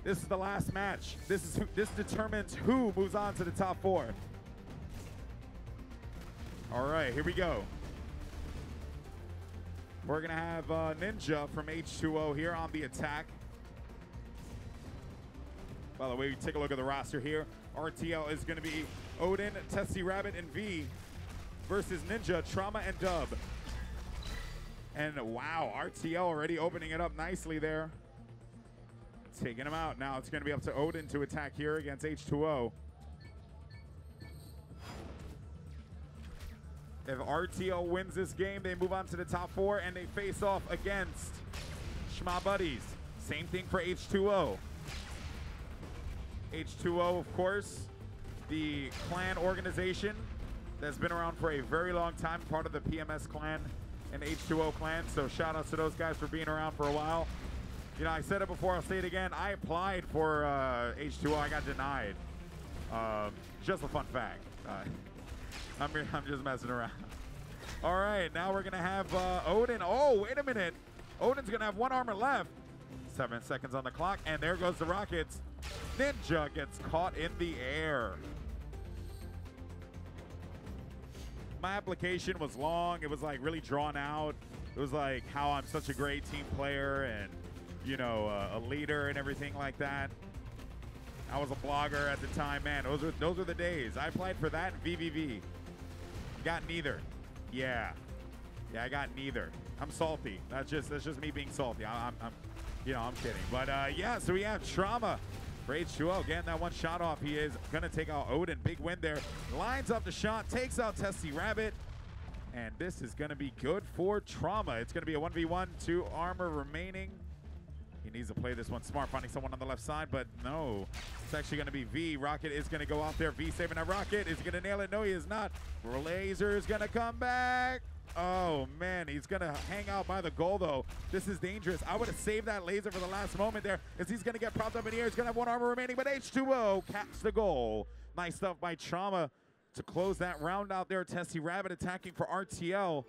This is the last match. This determines who moves on to the top 4. All right, here we go. We're gonna have Ninja from H2O here on the attack. By the way, we take a look at the roster here. RTL is gonna be Odin, Tessie Rabbit, and V versus Ninja, Trauma, and Dub. And wow, RTL already opening it up nicely there. Taking him out. Now it's going to be up to Odin to attack here against H2O. If RTL wins this game, they move on to the top 4 and they face off against Shma Buddies. Same thing for H2O. H2O, of course, the clan organization that's been around for a very long time, part of the PMS clan and H2O clan. So shout outs to those guys for being around for a while. You know, I said it before, I'll say it again. I applied for H2O, I got denied. Just a fun fact. I'm just messing around. All right, now we're gonna have Odin. Oh, wait a minute. Odin's gonna have 1 armor left. 7 seconds on the clock, and there goes the Rockets. Ninja gets caught in the air. My application was long. It was like really drawn out. It was like how I'm such a great team player and, you know, a leader and everything like that. I was a blogger at the time, man. Those were the days. I applied for that and VVV. Got neither. Yeah, I got neither. I'm salty. That's just me being salty. I'm kidding. But yeah, so we have Trauma for H2O. Again, that 1 shot off. He is gonna take out Odin. Big win there. Lines up the shot, takes out Tessie Rabbit. And this is gonna be good for Trauma. It's gonna be a 1v1, 2 armor remaining. He needs to play this one smart, finding someone on the left side, but no. It's actually going to be V. Rocket is going to go out there. V saving that Rocket. Is he going to nail it? No, he is not. Laser is going to come back. Oh, man. He's going to hang out by the goal, though. This is dangerous. I would have saved that laser for the last moment there, as he's going to get propped up in the air. He's going to have 1 armor remaining, but H2O caps the goal. Nice stuff by Trauma to close that round out there. Tessie Rabbit attacking for RTL.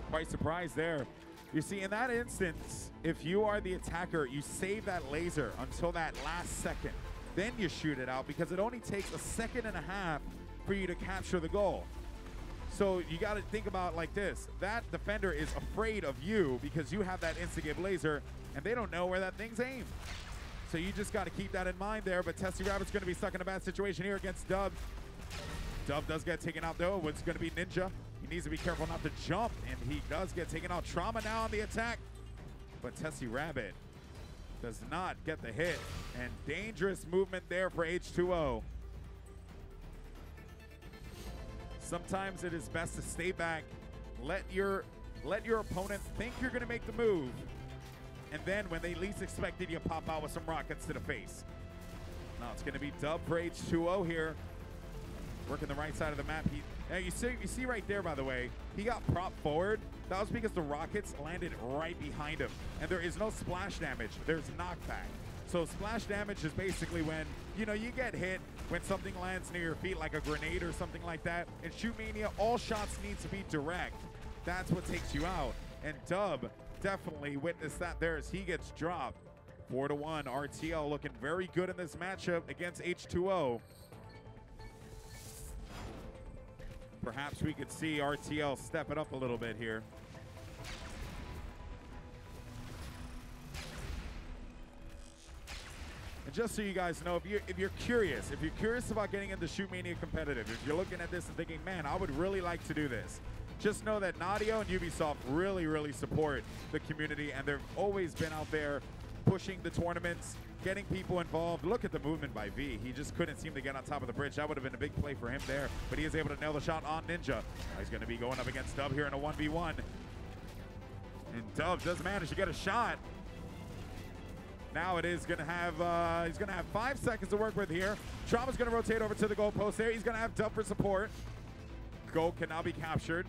Quite surprised there. You see, in that instance, if you are the attacker, you save that laser until that last second. Then you shoot it out because it only takes 1.5 seconds for you to capture the goal. So you got to think about it like this. That defender is afraid of you because you have that instant laser, and they don't know where that thing's aimed. So you just got to keep that in mind there. But Tessie Rabbit's going to be stuck in a bad situation here against Dub. Dub does get taken out, though. It's going to be Ninja. He needs to be careful not to jump, and he does get taken out. Trauma now on the attack, but Tessie Rabbit does not get the hit, and dangerous movement there for H2O. Sometimes it is best to stay back, let your opponent think you're going to make the move, and then when they least expect it, you pop out with some rockets to the face. Now it's going to be Dub for H2O here. Working the right side of the map. Now you see right there, by the way, he got propped forward. That was because the rockets landed right behind him. And there is no splash damage. There's knockback. So splash damage is basically when, you know, you get hit when something lands near your feet, like a grenade or something like that. In Shootmania, all shots need to be direct. That's what takes you out. And Dub definitely witnessed that there as he gets dropped. 4-1. RTL looking very good in this matchup against H2O. Perhaps we could see RTL step it up a little bit here. And just so you guys know, if you're curious about getting into Shootmania competitive, if you're looking at this and thinking, man, I would really like to do this, just know that Nadio and Ubisoft really support the community, and they've always been out there pushing the tournaments, getting people involved. Look at the movement by V. He just couldn't seem to get on top of the bridge. That would have been a big play for him there, but he is able to nail the shot on Ninja. Now he's going to be going up against Dub here in a 1v1. And Dub does manage to get a shot. Now it is going to have, he's going to have 5 seconds to work with here. Trauma's going to rotate over to the goalpost there. He's going to have Dub for support. Goal can now be captured.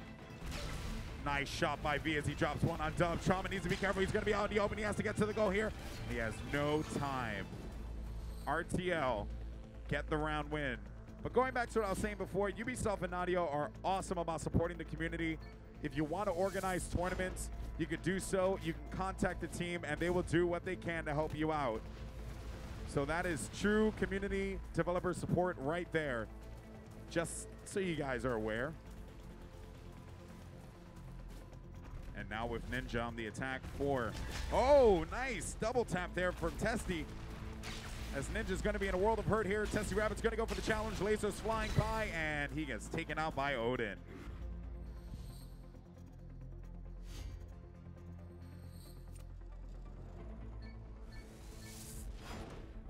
Nice shot by V as he drops 1 on Dub. Trauma needs to be careful. He's going to be out in the open. He has to get to the goal here. He has no time. RTL get the round win. But going back to what I was saying before, Ubisoft and Nadio are awesome about supporting the community. If you want to organize tournaments, you could do so. You can contact the team, and they will do what they can to help you out. So that is true community developer support right there, just so you guys are aware. And now with Ninja on the attack for, oh, nice double tap there from Testy. As Ninja's going to be in a world of hurt here. Testy Rabbit's going to go for the challenge. Lasers flying by, and he gets taken out by Odin.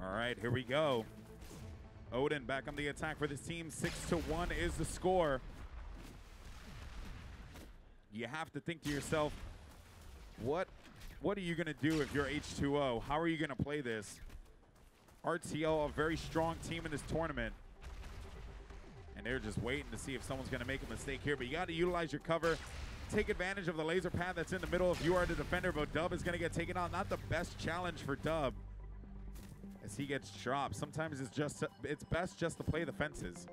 All right, here we go. Odin back on the attack for this team. 6-1 is the score. You have to think to yourself, what are you going to do if you're H2O? How are you going to play this? RTL, a very strong team in this tournament. And they're just waiting to see if someone's going to make a mistake here. But you got to utilize your cover. Take advantage of the laser pad that's in the middle if you are the defender. But Dub is going to get taken out. Not the best challenge for Dub as he gets dropped. Sometimes it's best just to play the fences.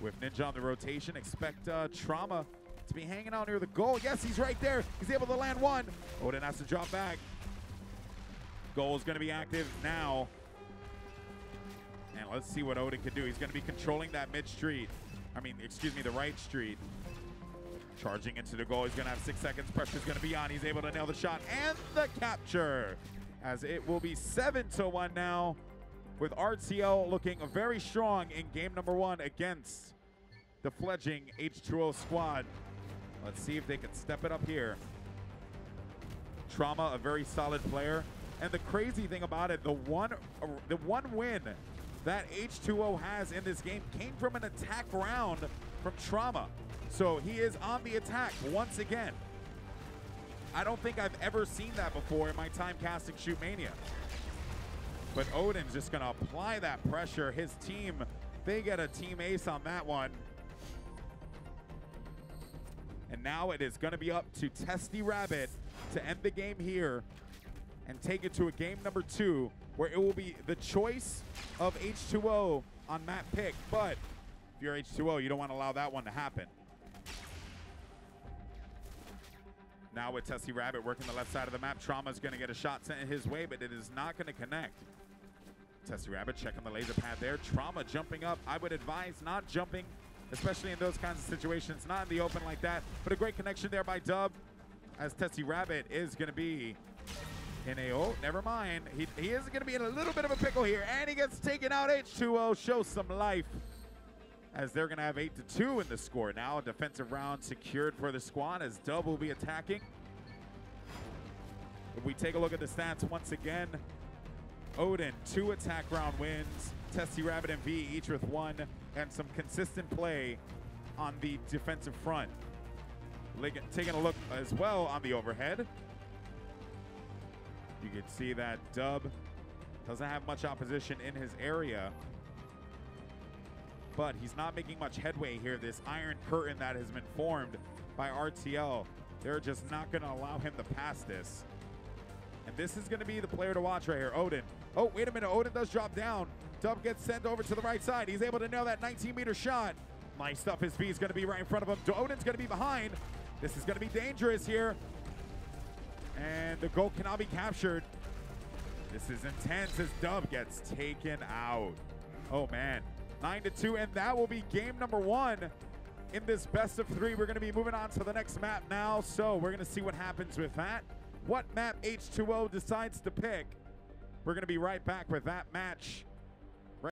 With Ninja on the rotation, expect Trauma to be hanging out near the goal. Yes, he's right there. He's able to land one. Odin has to drop back. Goal is going to be active now. And let's see what Odin can do. He's going to be controlling that mid street. The right street. Charging into the goal. He's going to have 6 seconds. Pressure's going to be on. He's able to nail the shot and the capture. As it will be 7-1 now, with RTL looking very strong in game number 1 against the fledgling H2O squad. Let's see if they can step it up here. Trauma, a very solid player. And the crazy thing about it, the one win that H2O has in this game came from an attack round from Trauma. So he is on the attack once again. I don't think I've ever seen that before in my time casting Shootmania. But Odin's just going to apply that pressure. His team, they get a team ace on that one. And now it is going to be up to Testy Rabbit to end the game here and take it to a game number 2 where it will be the choice of H2O on map pick. But if you're H2O, you don't want to allow that one to happen. Now with Testy Rabbit working the left side of the map, Trauma's going to get a shot sent his way, but it is not going to connect. Testy Rabbit checking the laser pad there. Trauma jumping up. I would advise not jumping, especially in those kinds of situations, not in the open like that. But a great connection there by Dub, as Testy Rabbit is going to be in a, oh, never mind. He is going to be in a little bit of a pickle here, and he gets taken out. H2O shows some life, as they're going to have 8-2 in the score now. A defensive round secured for the squad, as Dub will be attacking. If we take a look at the stats once again, Odin, 2 attack round wins. Testy Rabbit and V each with 1, and some consistent play on the defensive front. Taking a look as well on the overhead, you can see that Dub doesn't have much opposition in his area, but he's not making much headway here. This iron curtain that has been formed by RTL, they're just not going to allow him to pass this. And this is going to be the player to watch right here, Odin. Oh, wait a minute, Odin does drop down. Dub gets sent over to the right side. He's able to nail that 19-meter shot. Nice stuff. His V is going to be right in front of him. Odin's going to be behind. This is going to be dangerous here. And the goal cannot be captured. This is intense as Dub gets taken out. Oh, man. 9-2, and that will be game number 1 in this best of 3. We're going to be moving on to the next map now, so we're going to see what happens with that. What map H2O decides to pick. We're going to be right back with that match